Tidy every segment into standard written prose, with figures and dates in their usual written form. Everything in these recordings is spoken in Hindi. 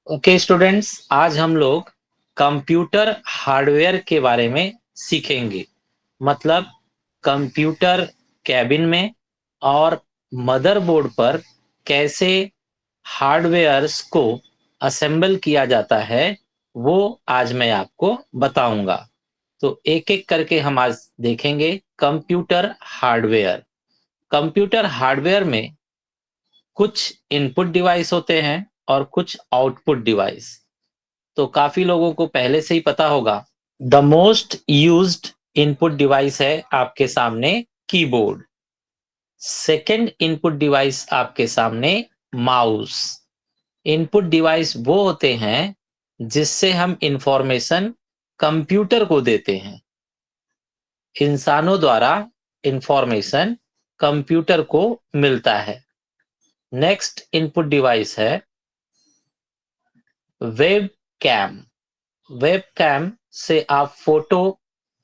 ओके स्टूडेंट्स, आज हम लोग कंप्यूटर हार्डवेयर के बारे में सीखेंगे। मतलब कंप्यूटर कैबिन में और मदरबोर्ड पर कैसे हार्डवेयर्स को असेंबल किया जाता है, वो आज मैं आपको बताऊंगा। तो एक एक करके हम आज देखेंगे कंप्यूटर हार्डवेयर। कंप्यूटर हार्डवेयर में कुछ इनपुट डिवाइस होते हैं और कुछ आउटपुट डिवाइस। तो काफी लोगों को पहले से ही पता होगा। The most used input device है आपके सामने कीबोर्ड। सेकंड इनपुट डिवाइस आपके सामने माउस। इनपुट डिवाइस वो होते हैं जिससे हम इंफॉर्मेशन कंप्यूटर को देते हैं। इंसानों द्वारा इंफॉर्मेशन कंप्यूटर को मिलता है। नेक्स्ट इनपुट डिवाइस है वेब कैम। वेब कैम से आप फोटो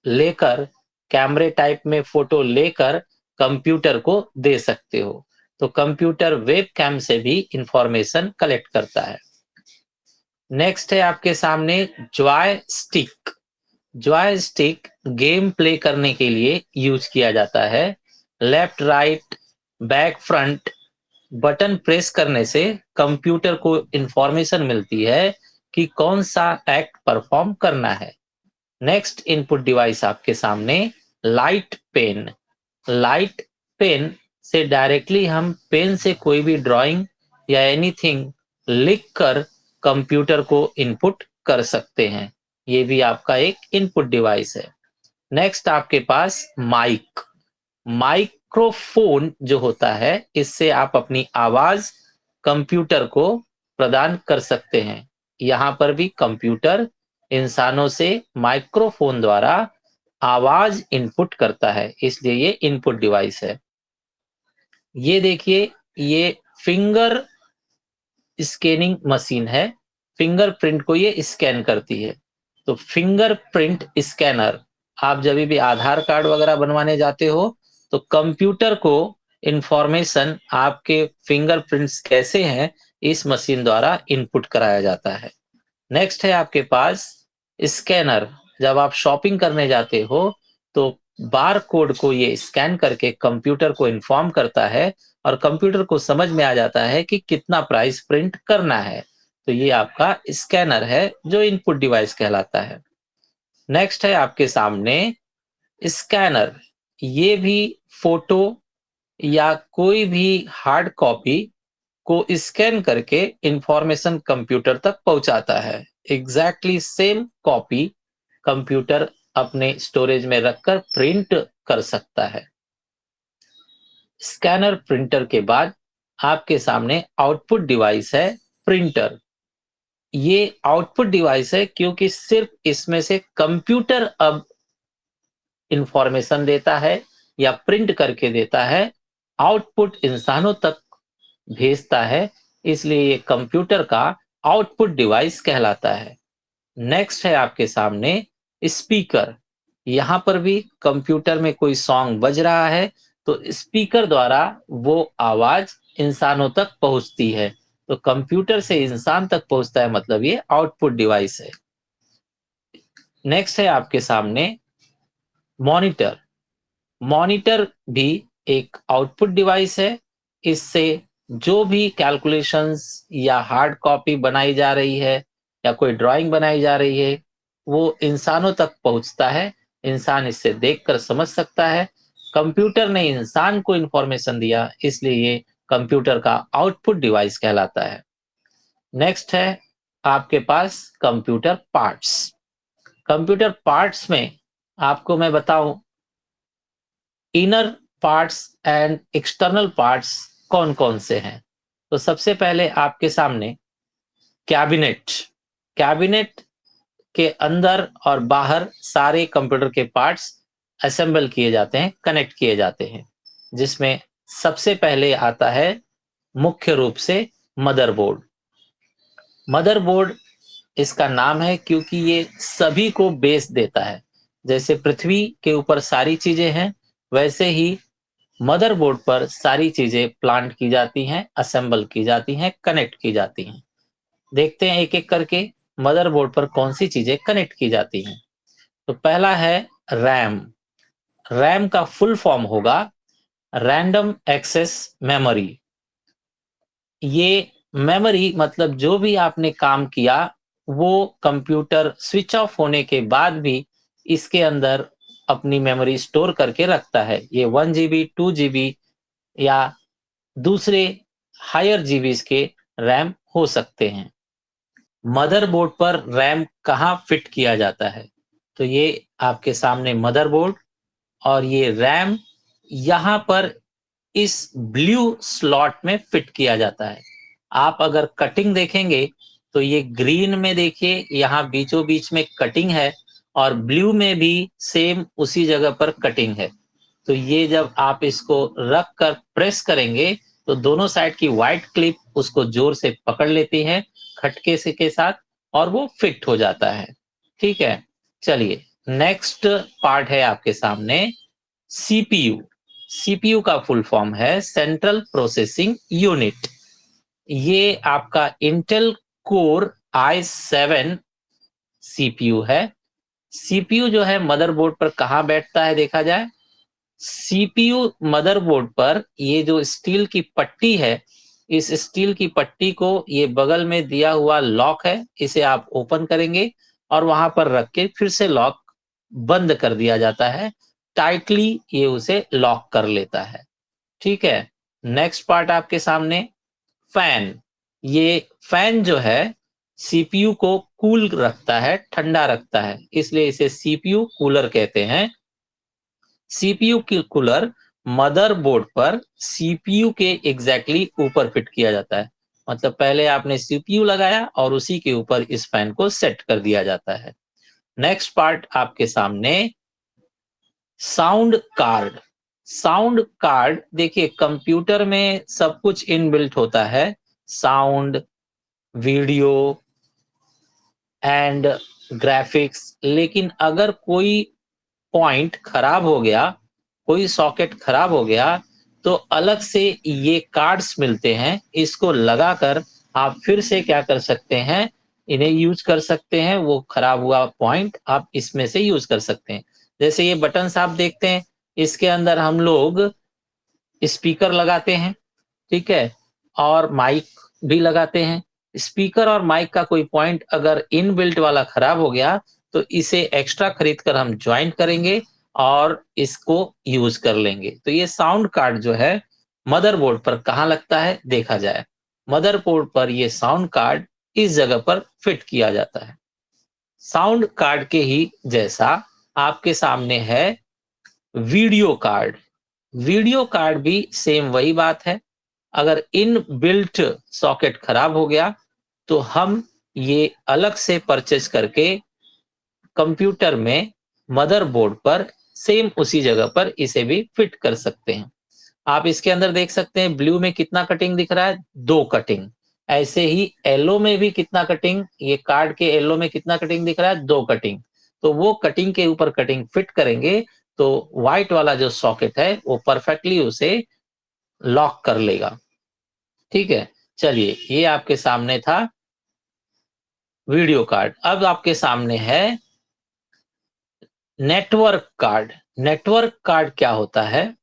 लेकर, कैमरे टाइप में फोटो लेकर कंप्यूटर को दे सकते हो। तो कंप्यूटर वेब कैम से भी इंफॉर्मेशन कलेक्ट करता है। नेक्स्ट है आपके सामने Joy stick. Joy stick game play करने के लिए यूज किया जाता है। Left right back front button press करने से कंप्यूटर को इंफॉर्मेशन मिलती है कि कौन सा एक्ट परफॉर्म करना है। नेक्स्ट इनपुट डिवाइस आपके सामने लाइट पेन। लाइट पेन से डायरेक्टली हम पेन से कोई भी ड्राइंग या एनीथिंग लिखकर कंप्यूटर को इनपुट कर सकते हैं। ये भी आपका एक इनपुट डिवाइस है। नेक्स्ट आपके पास माइक। माइक्रोफोन जो होता है, इससे आप अपनी आवाज कंप्यूटर को प्रदान कर सकते हैं। यहाँ पर भी कंप्यूटर इंसानों से माइक्रोफोन द्वारा आवाज इनपुट करता है, इसलिए ये इनपुट डिवाइस है। ये देखिए, ये फिंगर स्कैनिंग मशीन है। फिंगरप्रिंट को ये स्कैन करती है। तो फिंगरप्रिंट स्कैनर, आप जब भी आधार कार्ड वगैरह बनवाने जाते हो तो कंप्यूटर को इंफॉर्मेशन आपके फिंगरप्रिंट्स कैसे हैं, इस मशीन द्वारा इनपुट कराया जाता है। नेक्स्ट है आपके पास स्कैनर। जब आप शॉपिंग करने जाते हो तो बार कोड को ये स्कैन करके कंप्यूटर को इन्फॉर्म करता है और कंप्यूटर को समझ में आ जाता है कि कितना प्राइस प्रिंट करना है। तो ये आपका स्कैनर है जो इनपुट डिवाइस कहलाता है। नेक्स्ट है आपके सामने स्कैनर। ये भी फोटो या कोई भी हार्ड कॉपी को स्कैन करके इंफॉर्मेशन कंप्यूटर तक पहुंचाता है। एग्जैक्टली सेम कॉपी कंप्यूटर अपने स्टोरेज में रखकर प्रिंट कर सकता है। स्कैनर प्रिंटर के बाद आपके सामने आउटपुट डिवाइस है प्रिंटर। ये आउटपुट डिवाइस है क्योंकि सिर्फ इसमें से कंप्यूटर अब इंफॉर्मेशन देता है या प्रिंट करके देता है, आउटपुट इंसानों तक भेजता है, इसलिए ये कंप्यूटर का आउटपुट डिवाइस कहलाता है। नेक्स्ट है आपके सामने स्पीकर। यहाँ पर भी कंप्यूटर में कोई सॉन्ग बज रहा है तो स्पीकर द्वारा वो आवाज इंसानों तक पहुंचती है। तो कंप्यूटर से इंसान तक पहुंचता है, मतलब ये आउटपुट डिवाइस है। नेक्स्ट है आपके सामने मॉनिटर। मॉनिटर भी एक आउटपुट डिवाइस है। इससे जो भी कैलकुलेशंस या हार्ड कॉपी बनाई जा रही है या कोई ड्राइंग बनाई जा रही है, वो इंसानों तक पहुंचता है। इंसान इससे देखकर समझ सकता है। कंप्यूटर ने इंसान को इंफॉर्मेशन दिया, इसलिए ये कंप्यूटर का आउटपुट डिवाइस कहलाता है। नेक्स्ट है आपके पास कंप्यूटर पार्ट्स। कंप्यूटर पार्ट्स में आपको मैं बताऊं, inner parts and external parts कौन कौन से हैं। तो सबसे पहले आपके सामने कैबिनेट। कैबिनेट के अंदर और बाहर सारे कंप्यूटर के पार्ट्स असेंबल किए जाते हैं, कनेक्ट किए जाते हैं, जिसमें सबसे पहले आता है मुख्य रूप से मदरबोर्ड। मदरबोर्ड इसका नाम है क्योंकि ये सभी को बेस देता है। जैसे पृथ्वी के ऊपर सारी चीजें हैं, वैसे ही मदरबोर्ड पर सारी चीजें प्लांट की जाती हैं, असेंबल की जाती हैं, कनेक्ट की जाती हैं। देखते हैं एक एक करके मदरबोर्ड पर कौन सी चीजें कनेक्ट की जाती हैं। तो पहला है रैम। रैम का फुल फॉर्म होगा रैंडम एक्सेस मेमोरी। ये मेमोरी मतलब जो भी आपने काम किया वो कंप्यूटर स्विच ऑफ होने के बाद भी इसके अंदर अपनी मेमोरी स्टोर करके रखता है। ये 1 GB 2 GB या दूसरे हायर जीबीज के रैम हो सकते हैं। मदरबोर्ड पर रैम कहाँ फिट किया जाता है? तो ये आपके सामने मदरबोर्ड और ये रैम यहाँ पर इस ब्लू स्लॉट में फिट किया जाता है। आप अगर कटिंग देखेंगे तो ये ग्रीन में देखिए यहाँ बीचों बीच में कटिंग है और ब्लू में भी सेम उसी जगह पर कटिंग है। तो ये जब आप इसको रख कर प्रेस करेंगे तो दोनों साइड की व्हाइट क्लिप उसको जोर से पकड़ लेती है खटके से के साथ और वो फिट हो जाता है। ठीक है, चलिए नेक्स्ट पार्ट है आपके सामने सीपीयू। सीपीयू का फुल फॉर्म है सेंट्रल प्रोसेसिंग यूनिट। ये आपका इंटेल कोर i7 सीपीयू है। सीपीयू जो है मदरबोर्ड पर कहाँ बैठता है देखा जाए। सीपीयू मदरबोर्ड पर ये जो स्टील की पट्टी है, इस स्टील की पट्टी को ये बगल में दिया हुआ लॉक है, इसे आप ओपन करेंगे और वहां पर रख के फिर से लॉक बंद कर दिया जाता है। टाइटली ये उसे लॉक कर लेता है। ठीक है, नेक्स्ट पार्ट आपके सामने फैन। ये फैन जो है सीपीयू को कूल रखता है, ठंडा रखता है, इसलिए इसे सीपीयू कूलर कहते हैं। सीपीयू की कूलर मदरबोर्ड पर सीपीयू के एग्जैक्टली ऊपर फिट किया जाता है। मतलब पहले आपने सीपीयू लगाया और उसी के ऊपर इस फैन को सेट कर दिया जाता है। नेक्स्ट पार्ट आपके सामने साउंड कार्ड। साउंड कार्ड देखिए कंप्यूटर में सब कुछ इनबिल्ट होता है, साउंड, वीडियो एंड ग्राफिक्स। लेकिन अगर कोई पॉइंट खराब हो गया, कोई सॉकेट खराब हो गया तो अलग से ये कार्ड्स मिलते हैं, इसको लगाकर आप फिर से क्या कर सकते हैं, इन्हें यूज कर सकते हैं। वो खराब हुआ पॉइंट आप इसमें से यूज कर सकते हैं। जैसे ये बटन्स आप देखते हैं, इसके अंदर हम लोग स्पीकर लगाते हैं, ठीक है, और माइक भी लगाते हैं। स्पीकर और माइक का कोई पॉइंट अगर इनबिल्ट वाला खराब हो गया तो इसे एक्स्ट्रा खरीद कर हम ज्वाइंट करेंगे और इसको यूज कर लेंगे। तो ये साउंड कार्ड जो है मदरबोर्ड पर कहाँ लगता है देखा जाए। मदरबोर्ड पर ये साउंड कार्ड इस जगह पर फिट किया जाता है। साउंड कार्ड के ही जैसा आपके सामने है वीडियो कार्ड। वीडियो कार्ड भी सेम वही बात है। अगर इन बिल्ट सॉकेट खराब हो गया तो हम ये अलग से परचेज करके कंप्यूटर में मदरबोर्ड पर सेम उसी जगह पर इसे भी फिट कर सकते हैं। आप इसके अंदर देख सकते हैं ब्लू में कितना कटिंग दिख रहा है, 2 कटिंग। ऐसे ही येलो में भी कितना कटिंग, ये कार्ड के येलो में कितना कटिंग दिख रहा है, 2 कटिंग। तो वो कटिंग के ऊपर कटिंग फिट करेंगे तो व्हाइट वाला जो सॉकेट है वो परफेक्टली उसे लॉक कर लेगा। ठीक है, चलिए ये आपके सामने था वीडियो कार्ड। अब आपके सामने है नेटवर्क कार्ड। नेटवर्क कार्ड क्या होता है?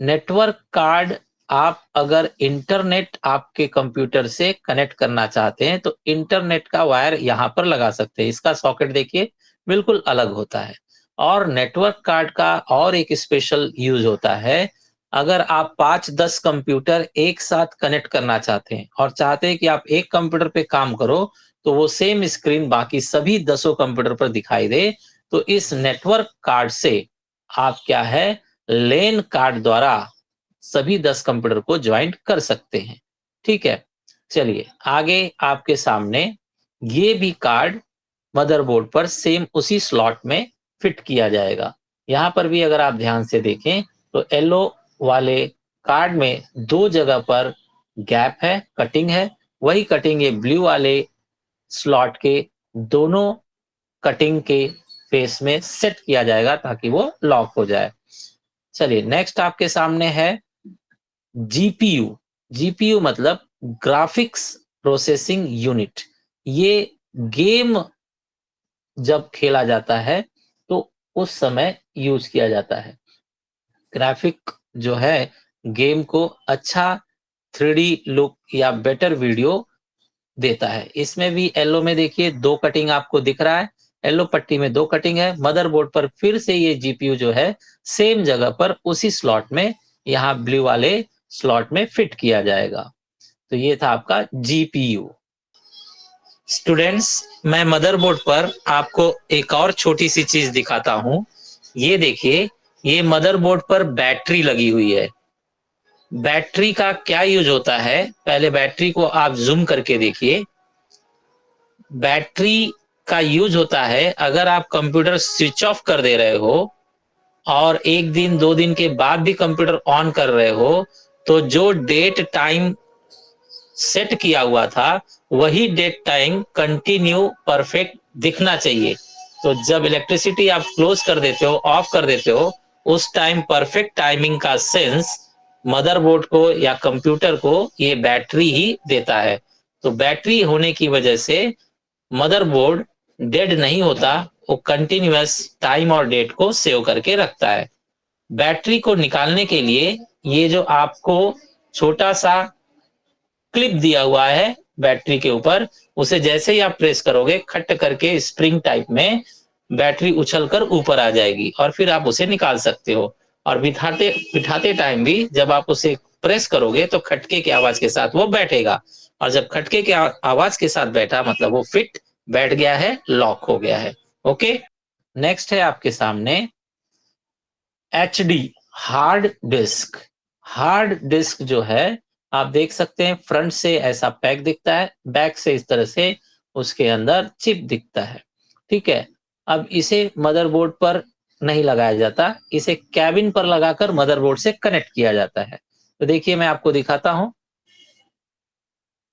नेटवर्क कार्ड आप अगर इंटरनेट आपके कंप्यूटर से कनेक्ट करना चाहते हैं तो इंटरनेट का वायर यहां पर लगा सकते हैं। इसका सॉकेट देखिए बिल्कुल अलग होता है। और नेटवर्क कार्ड का और एक स्पेशल यूज होता है, अगर आप 5-10 कंप्यूटर एक साथ कनेक्ट करना चाहते हैं और चाहते हैं कि आप एक कंप्यूटर पे काम करो तो वो सेम स्क्रीन बाकी सभी 10 कंप्यूटर पर दिखाई दे, तो इस नेटवर्क कार्ड से आप क्या है लेन कार्ड द्वारा सभी 10 कंप्यूटर को ज्वाइंट कर सकते हैं। ठीक है, चलिए आगे आपके सामने ये भी कार्ड मदरबोर्ड पर सेम उसी स्लॉट में फिट किया जाएगा। यहाँ पर भी अगर आप ध्यान से देखें तो येलो वाले कार्ड में 2 जगह पर गैप है, कटिंग है। वही कटिंग ये ब्लू वाले स्लॉट के दोनों कटिंग के फेस में सेट किया जाएगा ताकि वो लॉक हो जाए। चलिए नेक्स्ट आपके सामने है जीपीयू। जीपीयू मतलब ग्राफिक्स प्रोसेसिंग यूनिट। ये गेम जब खेला जाता है तो उस समय यूज किया जाता है। ग्राफिक जो है गेम को अच्छा 3D लुक या बेटर वीडियो देता है। इसमें भी येलो में देखिए 2 कटिंग आपको दिख रहा है, येलो पट्टी में 2 कटिंग है। मदरबोर्ड पर फिर से ये जीपीयू जो है सेम जगह पर उसी स्लॉट में यहाँ ब्लू वाले स्लॉट में फिट किया जाएगा। तो ये था आपका जीपीयू। स्टूडेंट्स, मैं मदरबोर्ड पर आपको एक और छोटी सी चीज दिखाता हूँ। ये देखिए, ये मदरबोर्ड पर बैटरी लगी हुई है। बैटरी का क्या यूज होता है, पहले बैटरी को आप जूम करके देखिए। बैटरी का यूज होता है अगर आप कंप्यूटर स्विच ऑफ कर दे रहे हो और 1 दिन 2 दिन के बाद भी कंप्यूटर ऑन कर रहे हो, तो जो डेट टाइम सेट किया हुआ था वही डेट टाइम कंटिन्यू परफेक्ट दिखना चाहिए। तो जब इलेक्ट्रिसिटी आप क्लोज कर देते हो, ऑफ कर देते हो, उस टाइम परफेक्ट टाइमिंग का सेंस मदरबोर्ड को या कंप्यूटर को ये बैटरी ही देता है। तो बैटरी होने की वजह से मदरबोर्ड डेड नहीं होता, वो कंटिन्यूअस टाइम और डेट को सेव करके रखता है। बैटरी को निकालने के लिए ये जो आपको छोटा सा क्लिप दिया हुआ है बैटरी के ऊपर, उसे जैसे ही आप प्रेस करोगे खट करके स्प्रिंग टाइप में बैटरी उछल कर ऊपर आ जाएगी और फिर आप उसे निकाल सकते हो। और बिठाते बिठाते टाइम भी जब आप उसे प्रेस करोगे तो खटके की आवाज के साथ वो बैठेगा, और जब खटके की आवाज के साथ बैठा मतलब वो फिट बैठ गया है, लॉक हो गया है। ओके। नेक्स्ट है आपके सामने HD hard disk. Hard disk जो है आप देख सकते हैं फ्रंट से ऐसा पैक दिखता है, बैक से इस तरह से उसके अंदर चिप दिखता है। ठीक है। अब इसे मदरबोर्ड पर नहीं लगाया जाता, इसे कैबिन पर लगाकर मदरबोर्ड से कनेक्ट किया जाता है। तो देखिए मैं आपको दिखाता हूं।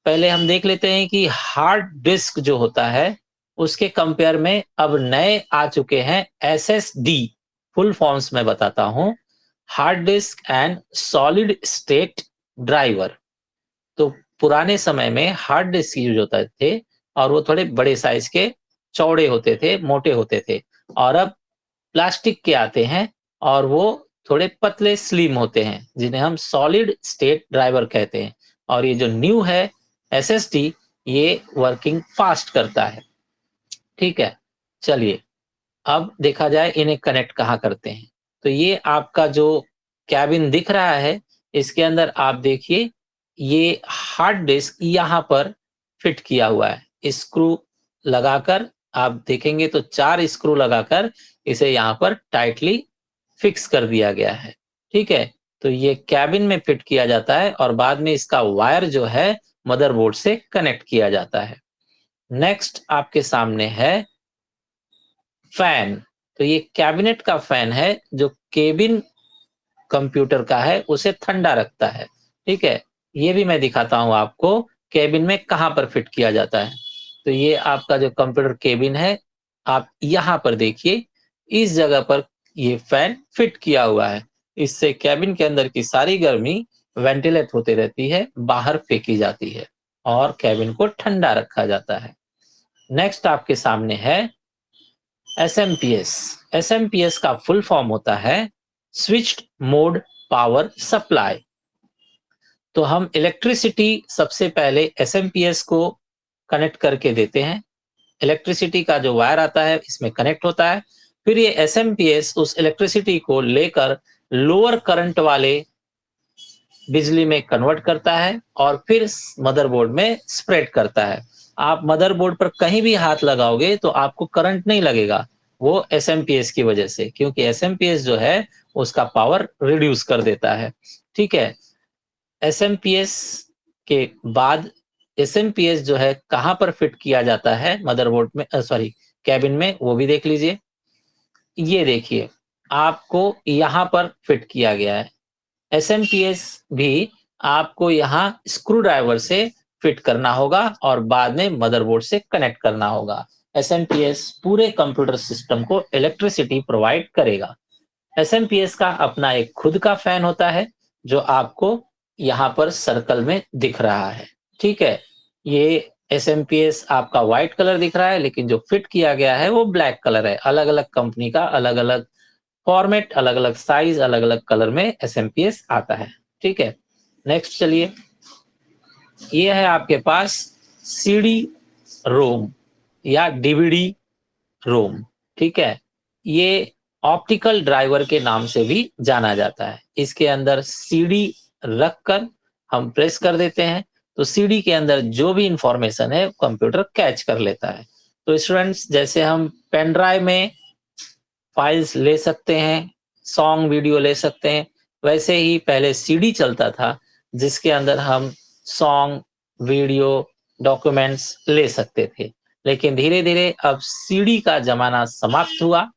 पहले हम देख लेते हैं कि हार्ड डिस्क जो होता है उसके कंपेयर में अब नए आ चुके हैं एसएसडी। फुल फॉर्म्स में बताता हूं, hard disk and solid state driver. तो पुराने समय में हार्ड डिस्क यूज होते थे और वो थोड़े बड़े साइज के, चौड़े होते थे, मोटे होते थे। और अब प्लास्टिक के आते हैं और वो थोड़े पतले स्लिम होते हैं, जिन्हें हम सॉलिड स्टेट ड्राइवर कहते हैं। और ये जो न्यू है एसएसडी, ये वर्किंग फास्ट करता है। ठीक है। चलिए अब देखा जाए इन्हें कनेक्ट कहाँ करते हैं। तो ये आपका जो कैबिन दिख रहा है, इसके अंदर आप देखिए ये हार्ड डिस्क यहाँ पर फिट किया हुआ है। स्क्रू लगाकर आप देखेंगे तो 4 स्क्रू लगाकर इसे यहाँ पर टाइटली फिक्स कर दिया गया है। ठीक है। तो ये कैबिन में फिट किया जाता है और बाद में इसका वायर जो है मदरबोर्ड से कनेक्ट किया जाता है। नेक्स्ट आपके सामने है फैन। तो ये कैबिनेट का फैन है जो केबिन कंप्यूटर का है उसे ठंडा रखता है। ठीक है। ये भी मैं दिखाता हूं आपको केबिन में कहां पर फिट किया जाता है। तो ये आपका जो कंप्यूटर केबिन है, आप यहां पर देखिए, इस जगह पर ये फैन फिट किया हुआ है। इससे केबिन के अंदर की सारी गर्मी वेंटिलेट होती रहती है, बाहर फेंकी जाती है और केबिन को ठंडा रखा जाता है। नेक्स्ट आपके सामने है एसएमपीएस। एसएमपीएस का फुल फॉर्म होता है स्विच्ड मोड पावर सप्लाई। तो हम इलेक्ट्रिसिटी सबसे पहले एसएमपीएस को कनेक्ट करके देते हैं। इलेक्ट्रिसिटी का जो वायर आता है इसमें कनेक्ट होता है, फिर ये एसएमपीएस उस इलेक्ट्रिसिटी को लेकर लोअर करंट वाले बिजली में कन्वर्ट करता है और फिर मदरबोर्ड में स्प्रेड करता है। आप मदरबोर्ड पर कहीं भी हाथ लगाओगे तो आपको करंट नहीं लगेगा, वो एसएमपीएस की वजह से, क्योंकि एसएमपीएस जो है उसका पावर रिड्यूस कर देता है। ठीक है। एसएमपीएस के बाद एसएमपीएस जो है कहां पर फिट किया जाता है मदरबोर्ड में, सॉरी कैबिन में, वो भी देख लीजिए। ये देखिए आपको यहां पर फिट किया गया है। एसएमपीएस भी आपको यहाँ स्क्रू ड्राइवर से फिट करना होगा और बाद में मदरबोर्ड से कनेक्ट करना होगा। एसएमपीएस पूरे कंप्यूटर सिस्टम को इलेक्ट्रिसिटी प्रोवाइड करेगा। एसएमपीएस का अपना एक खुद का फैन होता है जो आपको यहाँ पर सर्कल में दिख रहा है। ठीक है। ये एसएमपीएस आपका व्हाइट कलर दिख रहा है, लेकिन जो फिट किया गया है वो ब्लैक कलर है। अलग अलग कंपनी का अलग अलग फॉर्मेट, अलग अलग साइज, अलग अलग कलर में एसएमपीएस आता है। ठीक है, नेक्स्ट चलिए, ये है आपके पास सीडी रोम या डीवीडी रोम। ठीक है, ये ऑप्टिकल ड्राइवर के नाम से भी जाना जाता है। इसके अंदर सीडी रखकर हम प्रेस कर देते हैं, तो सीडी के अंदर जो भी इंफॉर्मेशन है कंप्यूटर कैच कर लेता है। तो स्टूडेंट्स, जैसे हम पेन ड्राइव में फाइल्स ले सकते हैं, सॉन्ग वीडियो ले सकते हैं, वैसे ही पहले सीडी चलता था जिसके अंदर हम सॉन्ग, वीडियो, डॉक्यूमेंट्स ले सकते थे। लेकिन धीरे धीरे अब सीडी का जमाना समाप्त हुआ,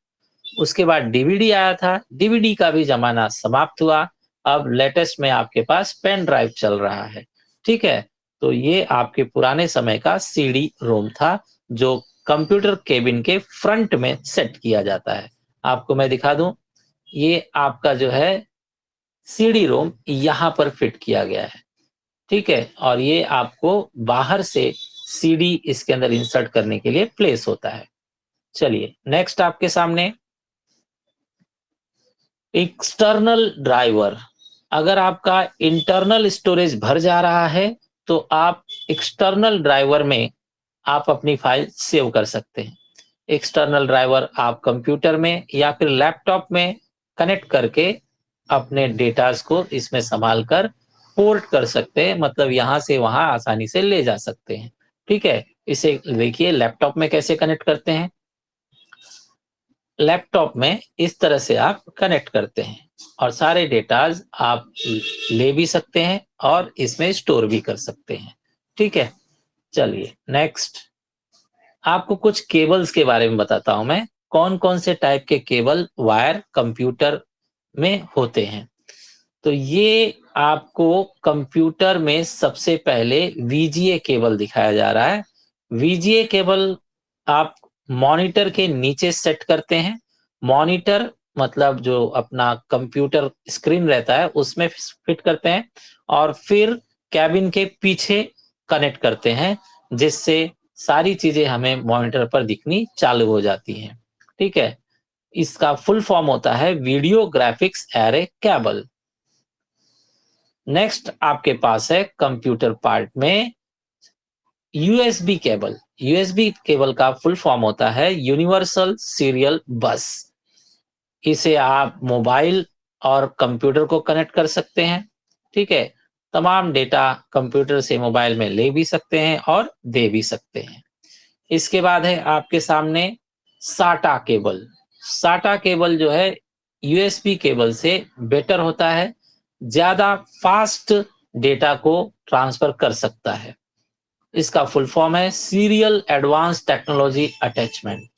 उसके बाद डीवीडी आया था, डीवीडी का भी जमाना समाप्त हुआ। अब लेटेस्ट में आपके पास पेन ड्राइव चल रहा है। ठीक है, तो ये आपके पुराने समय का सीडी रोम था, जो कंप्यूटर केबिन के फ्रंट में सेट किया जाता है। आपको मैं दिखा दूं, ये आपका जो है सीडी रोम यहाँ पर फिट किया गया है। ठीक है, और ये आपको बाहर से सीडी इसके अंदर इंसर्ट करने के लिए प्लेस होता है। चलिए, नेक्स्ट आपके सामने एक्सटर्नल ड्राइवर। अगर आपका इंटरनल स्टोरेज भर जा रहा है तो आप एक्सटर्नल ड्राइवर में आप अपनी फाइल सेव कर सकते हैं। एक्सटर्नल ड्राइवर आप कंप्यूटर में या फिर लैपटॉप में कनेक्ट करके अपने डेटास को इसमें संभाल कर पोर्ट कर सकते हैं, मतलब यहाँ से वहाँ आसानी से ले जा सकते हैं। ठीक है, इसे देखिए लैपटॉप में कैसे कनेक्ट करते हैं। लैपटॉप में इस तरह से आप कनेक्ट करते हैं और सारे डेटाज आप ले भी सकते हैं और इसमें स्टोर भी कर सकते हैं। ठीक है, चलिए नेक्स्ट, आपको कुछ केबल्स के बारे में बताता हूं मैं, कौन कौन से टाइप के केबल वायर कंप्यूटर में होते हैं। तो ये आपको कंप्यूटर में सबसे पहले वीजीए केबल दिखाया जा रहा है। वीजीए केबल आप मॉनिटर के नीचे सेट करते हैं। मॉनिटर मतलब जो अपना कंप्यूटर स्क्रीन रहता है उसमें फिट करते हैं और फिर कैबिन के पीछे कनेक्ट करते हैं, जिससे सारी चीजें हमें मॉनिटर पर दिखनी चालू हो जाती हैं। ठीक है, इसका फुल फॉर्म होता है video graphics array cable. Next आपके पास है कंप्यूटर पार्ट में यूएसबी केबल। यूएसबी केबल का फुल फॉर्म होता है यूनिवर्सल सीरियल बस। इसे आप मोबाइल और कंप्यूटर को कनेक्ट कर सकते हैं। ठीक है, तमाम डेटा कंप्यूटर से मोबाइल में ले भी सकते हैं और दे भी सकते हैं। इसके बाद है आपके सामने साटा केबल। साटा केबल जो है यूएसबी केबल से बेटर होता है, ज्यादा फास्ट डेटा को ट्रांसफर कर सकता है। इसका फुल फॉर्म है serial advance technology attachment.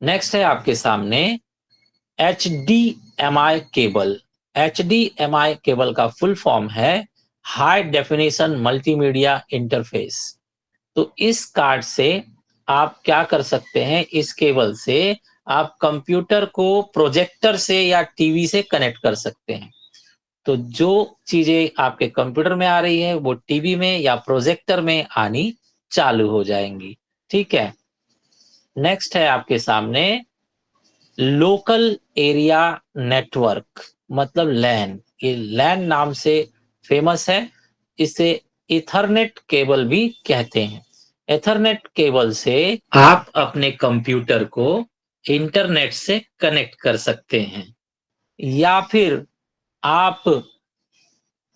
Next है आपके सामने HDMI केबल। HDMI केबल का फुल फॉर्म है हाई डेफिनेशन मल्टीमीडिया इंटरफेस। तो इस कार्ड से आप क्या कर सकते हैं, इस केबल से आप कंप्यूटर को प्रोजेक्टर से या टीवी से कनेक्ट कर सकते हैं। तो जो चीजें आपके कंप्यूटर में आ रही है वो टीवी में या प्रोजेक्टर में आनी चालू हो जाएंगी। ठीक है, नेक्स्ट है आपके सामने लोकल एरिया नेटवर्क, मतलब लैन। ये लैन नाम से फेमस है। इसे इथरनेट केबल भी कहते हैं। एथरनेट केबल से आप अपने कंप्यूटर को इंटरनेट से कनेक्ट कर सकते हैं, या फिर आप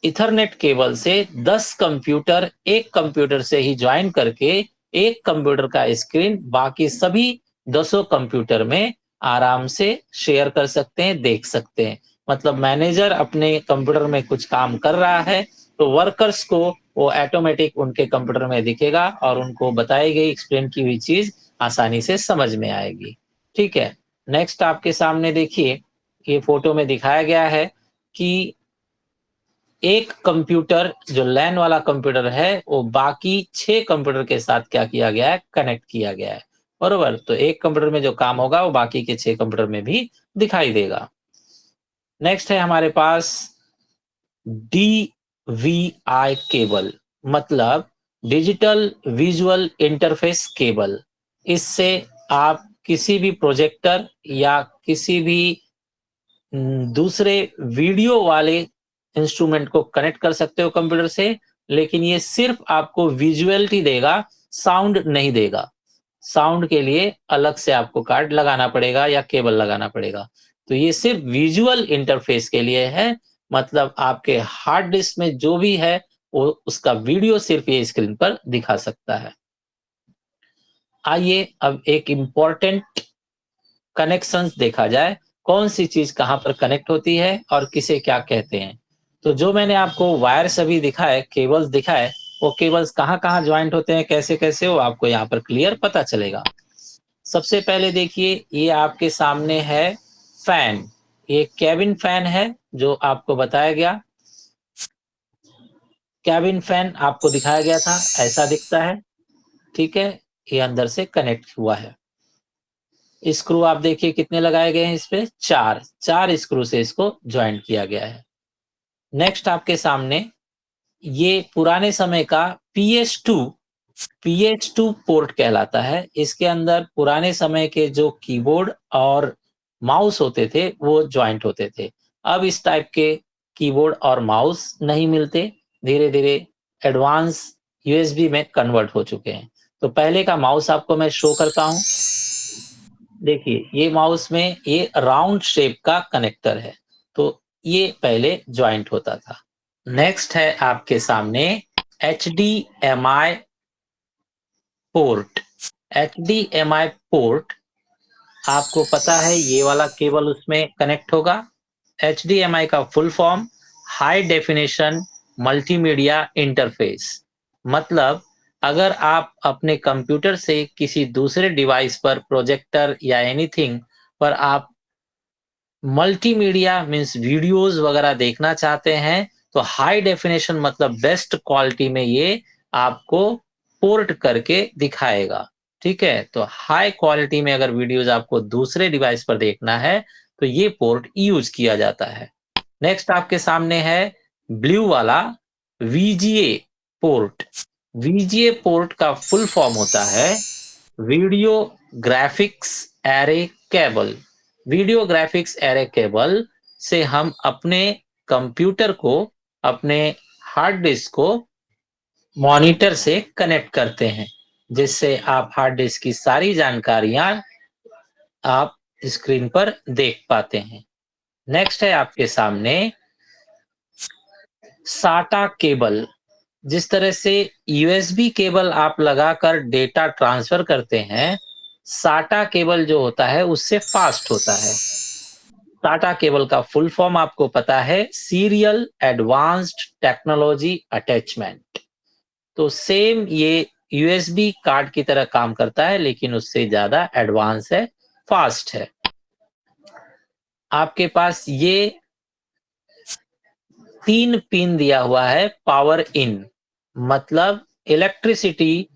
इथरनेट केबल से 10 कंप्यूटर एक कंप्यूटर से ही ज्वाइन करके एक कंप्यूटर का स्क्रीन बाकी सभी 10 कंप्यूटर में आराम से शेयर कर सकते हैं, देख सकते हैं। मतलब मैनेजर अपने कंप्यूटर में कुछ काम कर रहा है तो वर्कर्स को वो ऑटोमेटिक उनके कंप्यूटर में दिखेगा और उनको बताई गई एक्सप्लेन की हुई चीज आसानी से समझ में आएगी। ठीक है, नेक्स्ट आपके सामने देखिए, ये फोटो में दिखाया गया है कि एक कंप्यूटर जो लैन वाला कंप्यूटर है वो बाकी 6 कंप्यूटर के साथ क्या किया गया है, कनेक्ट किया गया है। बरोबर, तो एक कंप्यूटर में जो काम होगा वो बाकी के 6 कंप्यूटर में भी दिखाई देगा। नेक्स्ट है हमारे पास DVI केबल। मतलब डिजिटल विजुअल इंटरफेस केबल। इससे आप किसी भी प्रोजेक्टर या किसी भी दूसरे वीडियो वाले इंस्ट्रूमेंट को कनेक्ट कर सकते हो कंप्यूटर से, लेकिन ये सिर्फ आपको विजुअलिटी देगा, साउंड नहीं देगा। साउंड के लिए अलग से आपको कार्ड लगाना पड़ेगा या केबल लगाना पड़ेगा। तो ये सिर्फ विजुअल इंटरफेस के लिए है, मतलब आपके हार्ड डिस्क में जो भी है वो उसका वीडियो सिर्फ ये स्क्रीन पर दिखा सकता है। आइए अब एक इम्पोर्टेंट कनेक्शंस देखा जाए, कौन सी चीज कहाँ पर कनेक्ट होती है और किसे क्या कहते हैं। तो जो मैंने आपको वायर्स अभी दिखाए, केबल्स दिखाए, वो केबल्स कहाँ कहाँ ज्वाइंट होते हैं, कैसे कैसे, वो आपको यहाँ पर क्लियर पता चलेगा। सबसे पहले देखिए, ये आपके सामने है फैन। ये कैबिन फैन है जो आपको बताया गया। कैबिन फैन आपको दिखाया गया था, ऐसा दिखता है। ठीक है, ये अंदर से कनेक्ट हुआ है। स्क्रू आप देखिए कितने लगाए गए हैं इस पे, चार चार स्क्रू से इसको ज्वाइंट किया गया है। नेक्स्ट आपके सामने ये पुराने समय का पीएच टू पोर्ट कहलाता है। इसके अंदर पुराने समय के जो कीबोर्ड और माउस होते थे वो ज्वाइंट होते थे। अब इस टाइप के कीबोर्ड और माउस नहीं मिलते, धीरे धीरे एडवांस यूएसबी में कन्वर्ट हो चुके हैं। तो पहले का माउस आपको मैं शो करता हूं। देखिए, ये माउस में ये राउंड शेप का कनेक्टर है, तो ये पहले ज्वाइंट होता था। नेक्स्ट है आपके सामने HDMI पोर्ट। HDMI पोर्ट आपको पता है, ये वाला केबल उसमें कनेक्ट होगा। HDMI का full form high definition multimedia interface. मतलब अगर आप अपने कंप्यूटर से किसी दूसरे डिवाइस पर, प्रोजेक्टर या एनीथिंग पर आप मल्टीमीडिया मीन्स वीडियोस वगैरह देखना चाहते हैं, तो हाई डेफिनेशन मतलब बेस्ट क्वालिटी में ये आपको पोर्ट करके दिखाएगा। ठीक है, तो हाई क्वालिटी में अगर वीडियोस आपको दूसरे डिवाइस पर देखना है तो ये पोर्ट यूज किया जाता है। नेक्स्ट आपके सामने है ब्लू वाला VGA पोर्ट। VGA पोर्ट का फुल फॉर्म होता है video graphics array cable. Video graphics array cable से हम अपने कंप्यूटर को, अपने हार्ड डिस्क को मॉनिटर से कनेक्ट करते हैं, जिससे आप हार्ड डिस्क की सारी जानकारियां आप स्क्रीन पर देख पाते हैं। नेक्स्ट है आपके सामने साटा केबल। जिस तरह से यूएसबी केबल आप लगाकर डेटा ट्रांसफर करते हैं, साटा केबल जो होता है उससे फास्ट होता है। साटा केबल का फुल फॉर्म आपको पता है, सीरियल एडवांस्ड टेक्नोलॉजी अटैचमेंट। तो सेम ये यूएसबी कार्ड की तरह काम करता है, लेकिन उससे ज्यादा एडवांस है, फास्ट है। आपके पास ये 3 पिन दिया हुआ है पावर इन, मतलब इलेक्ट्रिसिटी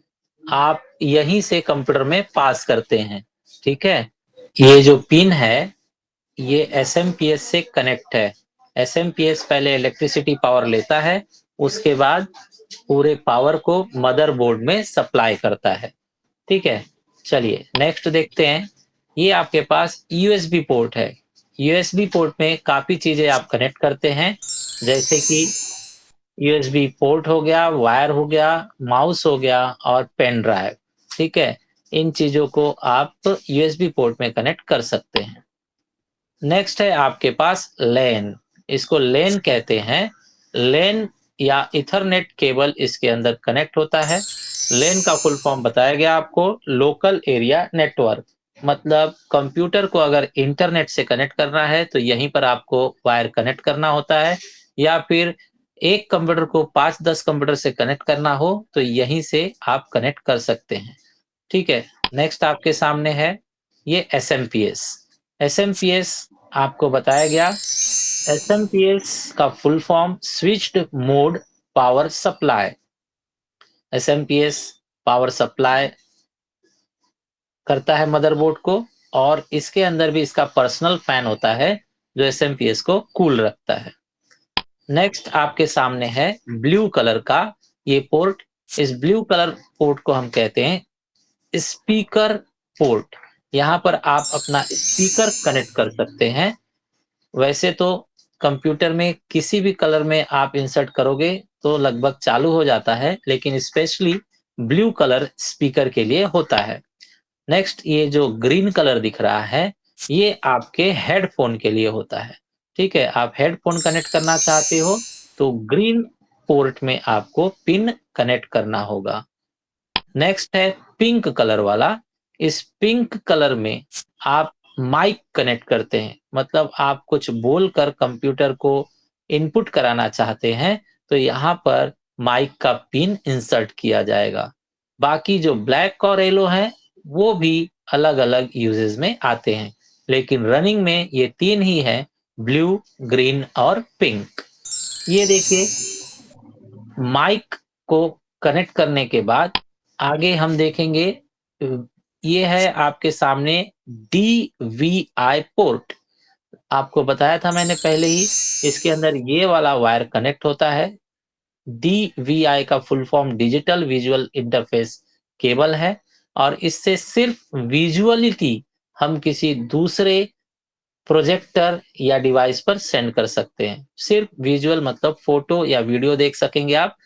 आप यहीं से कंप्यूटर में पास करते हैं। ठीक है, ये जो पिन है ये एसएमपीएस से कनेक्ट है। एसएमपीएस पहले इलेक्ट्रिसिटी पावर लेता है, उसके बाद पूरे पावर को मदरबोर्ड में सप्लाई करता है। ठीक है, चलिए नेक्स्ट देखते हैं। ये आपके पास यूएसबी पोर्ट है। यूएसबी पोर्ट में काफी चीजें आप कनेक्ट करते हैं, जैसे कि यूएसबी पोर्ट हो गया, वायर हो गया, माउस हो गया और पेन ड्राइव। ठीक है, इन चीजों को आप यूएसबी पोर्ट में कनेक्ट कर सकते हैं। नेक्स्ट है आपके पास लैन। इसको लैन कहते हैं। लैन या इथरनेट केबल इसके अंदर कनेक्ट होता है। लैन का फुल फॉर्म बताया गया आपको, लोकल एरिया नेटवर्क। मतलब कंप्यूटर को अगर इंटरनेट से कनेक्ट करना है तो यहीं पर आपको वायर कनेक्ट करना होता है, या फिर एक कंप्यूटर को 5-10 कंप्यूटर से कनेक्ट करना हो तो यहीं से आप कनेक्ट कर सकते हैं। ठीक है, नेक्स्ट आपके सामने है ये एसएमपीएस। एसएमपीएस आपको बताया गया। एसएमपीएस का full form switched mode power supply. SMPS power supply करता है मदरबोर्ड को, और इसके अंदर भी इसका पर्सनल फैन होता है जो एसएमपीएस को कूल रखता है। नेक्स्ट आपके सामने है ब्लू कलर का ये पोर्ट, इस ब्लू कलर पोर्ट को हम कहते हैं स्पीकर पोर्ट। यहाँ पर आप अपना स्पीकर कनेक्ट कर सकते हैं। वैसे तो कंप्यूटर में किसी भी कलर में आप इंसर्ट करोगे तो लगभग चालू हो जाता है, लेकिन स्पेशली ब्लू कलर स्पीकर के लिए होता है। नेक्स्ट, ये जो ग्रीन कलर दिख रहा है, ये आपके हेडफोन के लिए होता है। ठीक है, आप हेडफोन कनेक्ट करना चाहते हो तो ग्रीन पोर्ट में आपको पिन कनेक्ट करना होगा। नेक्स्ट है पिंक कलर वाला। इस पिंक कलर में आप माइक कनेक्ट करते हैं, मतलब आप कुछ बोलकर कंप्यूटर को इनपुट कराना चाहते हैं तो यहाँ पर माइक का पिन इंसर्ट किया जाएगा। बाकी जो ब्लैक और येलो है वो भी अलग अलग यूजेस में आते हैं, लेकिन रनिंग में ये तीन ही है, ब्लू, ग्रीन और पिंक। ये देखिए, माइक को कनेक्ट करने के बाद आगे हम देखेंगे, ये है आपके सामने DVI पोर्ट। आपको बताया था मैंने पहले ही, इसके अंदर ये वाला वायर कनेक्ट होता है। DVI का full form digital visual interface cable है, और इससे सिर्फ विजुअलिटी हम किसी दूसरे प्रोजेक्टर या डिवाइस पर सेंड कर सकते हैं। सिर्फ विजुअल मतलब फोटो या वीडियो देख सकेंगे आप।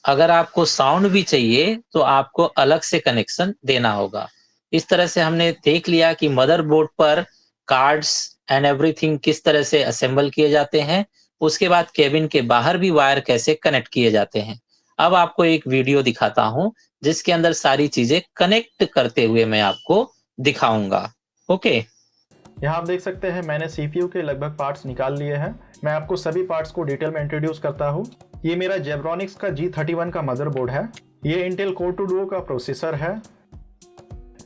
अगर आपको साउंड भी चाहिए तो आपको अलग से कनेक्शन देना होगा। इस तरह से हमने देख लिया कि मदरबोर्ड पर कार्ड्स एंड एवरीथिंग किस तरह से असेंबल किए जाते हैं। उसके बाद केबिन के बाहर भी वायर कैसे कनेक्ट किए जाते हैं। अब आपको एक वीडियो दिखाता हूं जिसके अंदर सारी चीजें कनेक्ट करते हुए मैं आपको दिखाऊंगा। ओके, यहाँ आप देख सकते हैं मैंने CPU के लगभग पार्ट्स निकाल लिए हैं। मैं आपको सभी पार्ट्स को डिटेल में इंट्रोड्यूस करता हूँ। ये मेरा जेब्रॉनिक्स का G31 का मदरबोर्ड है। ये इंटेल कोर 2 डुओ का प्रोसेसर है।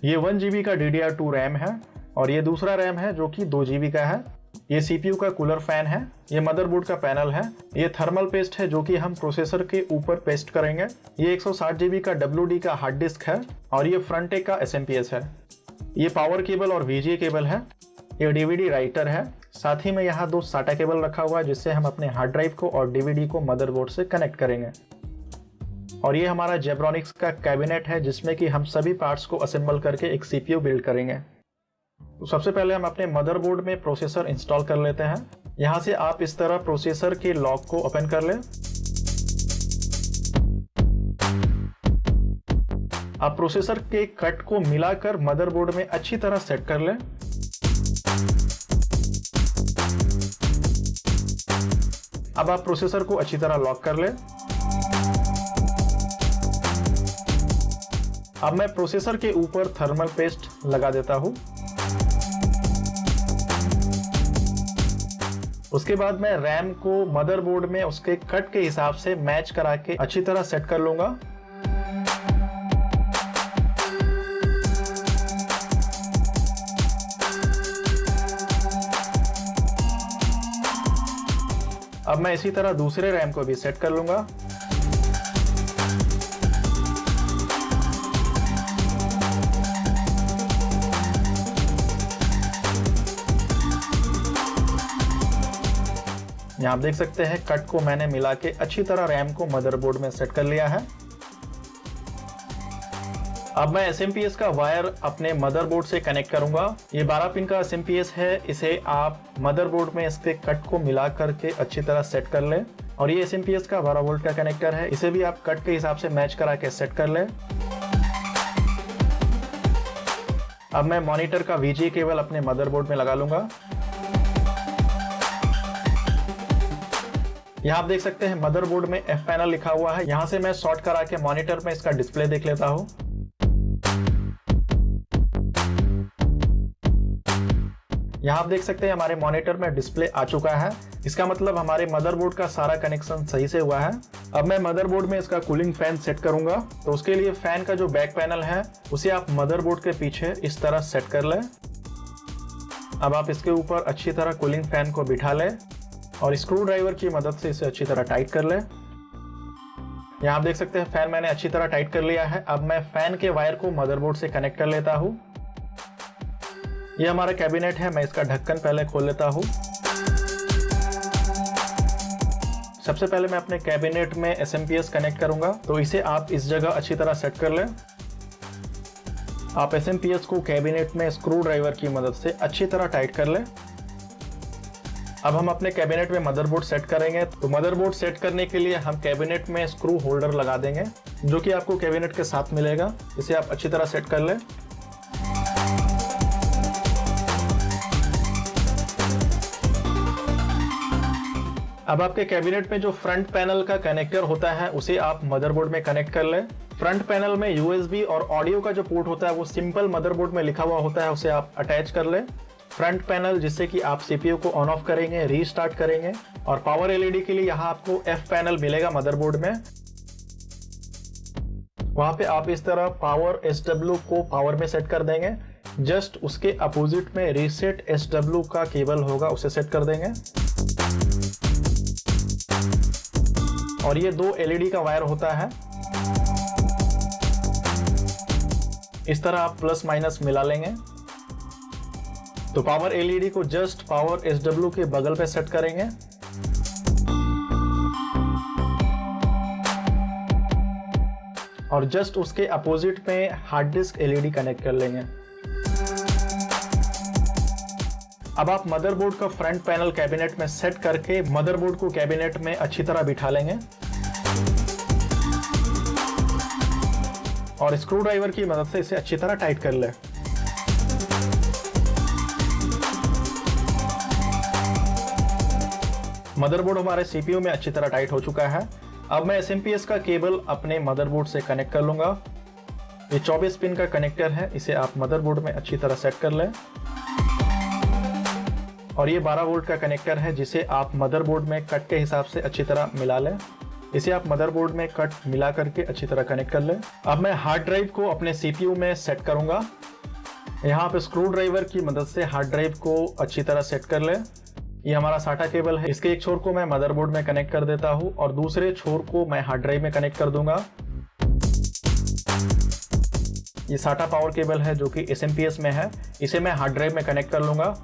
ये 1 GB का DDR2 रैम है, और ये दूसरा रैम है जो कि 2 GB का है। ये CPU का कूलर फैन है। ये मदरबोर्ड का पैनल है। ये थर्मल पेस्ट है जो कि हम प्रोसेसर के ऊपर पेस्ट करेंगे। ये 160 GB का WD का हार्ड डिस्क है, और ये फ्रंटेक का SMPS है। ये पावर केबल और VGA केबल है। ये DVD राइटर है। साथ ही में यहाँ 2 SATA केबल रखा हुआ है जिससे हम अपने हार्ड ड्राइव को और DVD को मदरबोर्ड से कनेक्ट करेंगे। और ये हमारा जेब्रॉनिक्स का कैबिनेट है जिसमें कि हम सभी पार्ट्स को असेंबल करके एक CPU बिल्ड करेंगे। तो सबसे पहले हम अपने मदरबोर्ड में प्रोसेसर इंस्टॉल कर लेते हैं। यहाँ से आप इस तरह प्रोसेसर के लॉक को ओपन कर लें। आप प्रोसेसर के कट को मिलाकर मदरबोर्ड में अच्छी तरह सेट कर लें। अब आप प्रोसेसर को अच्छी तरह लॉक कर लें। अब मैं प्रोसेसर के ऊपर थर्मल पेस्ट लगा देता हूं। उसके बाद मैं रैम को मदरबोर्ड में उसके कट के हिसाब से मैच करा के अच्छी तरह सेट कर लूंगा। अब मैं इसी तरह दूसरे रैम को भी सेट कर लूंगा। यहाँ आप देख सकते हैं कट को मैंने मिला के अच्छी तरह रैम को मदरबोर्ड में सेट कर लिया है। अब मैं SMPS का वायर अपने मदरबोर्ड से कनेक्ट करूंगा। ये 12 पिन का SMPS है। इसे आप मदरबोर्ड में इसके कट को मिला करके अच्छी तरह सेट कर लें। और ये SMPS का 12 वोल्ट का कनेक्टर है। इसे भी आप कट के हिसाब से मैच करा के सेट कर लें। अब मैं मॉनिटर का VGA केबल अपने मदरबोर्ड में लगा लूंगा। यहाँ आप देख सकते हैं मदरबोर्ड में F पैनल लिखा हुआ है। यहाँ से मैं शॉर्ट करा के मॉनिटर में इसका डिस्प्ले देख लेता हूँ। यहाँ आप देख सकते हैं हमारे मॉनिटर में डिस्प्ले आ चुका है। इसका मतलब हमारे मदरबोर्ड का सारा कनेक्शन सही से हुआ है। अब मैं मदरबोर्ड में इसका कूलिंग फैन सेट करूंगा। तो उसके लिए फैन का जो बैक पैनल है उसे आप मदरबोर्ड के पीछे इस तरह सेट कर लें। अब आप इसके ऊपर अच्छी तरह कूलिंग फैन को बिठा लें और स्क्रू ड्राइवर की मदद से इसे अच्छी तरह टाइट कर लें। यहाँ आप देख सकते हैं फैन मैंने अच्छी तरह टाइट कर लिया है। अब मैं फैन के वायर को मदरबोर्ड से कनेक्ट कर लेता हूँ। ये हमारा कैबिनेट है। मैं इसका ढक्कन पहले खोल लेता हूँ। सबसे पहले मैं अपने कैबिनेट में SMPS कनेक्ट करूंगा, तो इसे आप इस जगह अच्छी तरह सेट कर लें। आप SMPS को कैबिनेट में स्क्रू ड्राइवर की मदद से अच्छी तरह टाइट कर लें। अब हम अपने कैबिनेट में मदरबोर्ड सेट करेंगे। तो मदरबोर्ड सेट करने के लिए हम कैबिनेट में स्क्रू होल्डर लगा देंगे, जो कि आपको कैबिनेट के साथ मिलेगा। इसे आप अच्छी तरह सेट कर लें। अब आपके कैबिनेट में जो फ्रंट पैनल का कनेक्टर होता है उसे आप मदरबोर्ड में कनेक्ट कर लें। फ्रंट पैनल में USB और ऑडियो का जो पोर्ट होता है वो सिंपल मदरबोर्ड में लिखा हुआ होता है, उसे आप अटैच कर लें। फ्रंट पैनल जिससे कि आप CPU को ऑन ऑफ करेंगे, रीस्टार्ट करेंगे। और पावर LED के लिए यहाँ आपको F पैनल मिलेगा मदरबोर्ड में। वहां पे आप इस तरह पावर SW को पावर में सेट कर देंगे। जस्ट उसके अपोजिट में रीसेट SW का केबल होगा, उसे सेट कर देंगे। और ये 2 LED का वायर होता है। इस तरह आप प्लस माइनस मिला लेंगे। तो पावर LED को जस्ट पावर SW के बगल पे सेट करेंगे। और जस्ट उसके अपोजिट में हार्ड डिस्क LED कनेक्ट कर लेंगे। अब आप मदरबोर्ड का फ्रंट पैनल कैबिनेट में सेट करके मदरबोर्ड को कैबिनेट में अच्छी तरह बिठा लेंगे। और स्क्रू ड्राइवर की मदद से इसे अच्छी तरह टाइट कर ले। मदरबोर्ड हमारे CPU में अच्छी तरह टाइट हो चुका है। अब मैं SMPS का केबल अपने मदरबोर्ड से कनेक्ट कर लूंगा। ये 24 पिन का कनेक्टर है, इसे आप मदरबोर्ड में अच्छी तरह सेट कर लें। और ये 12 वोल्ट का कनेक्टर है, जिसे आप मदरबोर्ड में कट के हिसाब से अच्छी तरह मिला लें। इसे आप मदरबोर्ड में कट मिला करके अच्छी तरह कनेक्ट कर लें। अब मैं हार्ड ड्राइव को अपने CPU में सेट करूंगा। यहाँ पे स्क्रू ड्राइवर की मदद से हार्ड ड्राइव को अच्छी तरह सेट कर लें। ये हमारा SATA केबल है, इसके एक छोर को मैं मदरबोर्ड में कनेक्ट कर देता हूँ और दूसरे छोर को मैं हार्ड ड्राइव में कनेक्ट कर दूंगा। ये SATA पावर केबल है जो कि SMPS में है, इसे मैं हार्ड ड्राइव में कनेक्ट कर लूंगा।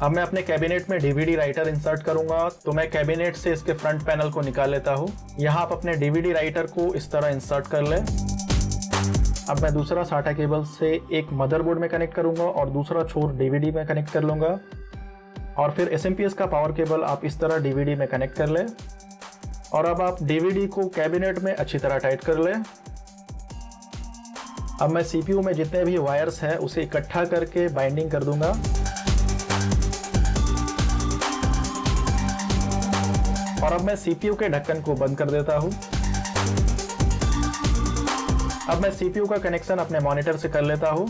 अब मैं अपने कैबिनेट में DVD राइटर इंसर्ट करूंगा, तो मैं कैबिनेट से इसके फ्रंट पैनल को निकाल लेता हूं। यहाँ आप अपने DVD राइटर को इस तरह इंसर्ट कर लें। अब मैं दूसरा SATA केबल से एक मदरबोर्ड में कनेक्ट करूंगा और दूसरा छोर DVD में कनेक्ट कर लूंगा। और फिर SMPS का पावर केबल आप इस तरह DVD में कनेक्ट कर लें। और अब आप DVD को कैबिनेट में अच्छी तरह टाइट कर लें। अब मैं CPU में जितने भी वायर्स हैं उसे इकट्ठा करके बाइंडिंग कर दूंगा। और अब मैं CPU के ढक्कन को बंद कर देता हूं। अब मैं CPU का कनेक्शन अपने मॉनिटर से कर लेता हूं।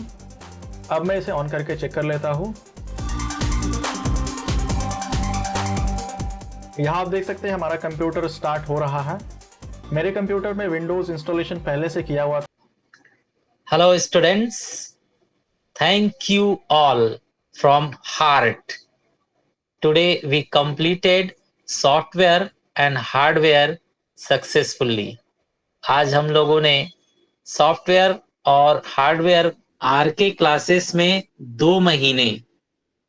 अब मैं इसे ऑन करके चेक कर लेता हूं। यहां आप देख सकते हैं हमारा कंप्यूटर स्टार्ट हो रहा है। मेरे कंप्यूटर में विंडोज इंस्टॉलेशन पहले से किया हुआ था। Hello students, thank you all from heart. Today we completed software and hardware successfully. आज हम लोगों ने सॉफ्टवेयर और हार्डवेयर आर के क्लासेस में 2 महीने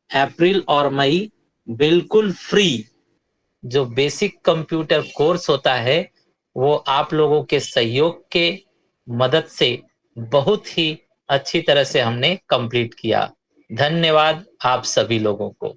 अप्रैल और मई बिल्कुल फ्री जो बेसिक कंप्यूटर कोर्स होता है वो आप लोगों के सहयोग के मदद से बहुत ही अच्छी तरह से हमने कंप्लीट किया। धन्यवाद आप सभी लोगों को।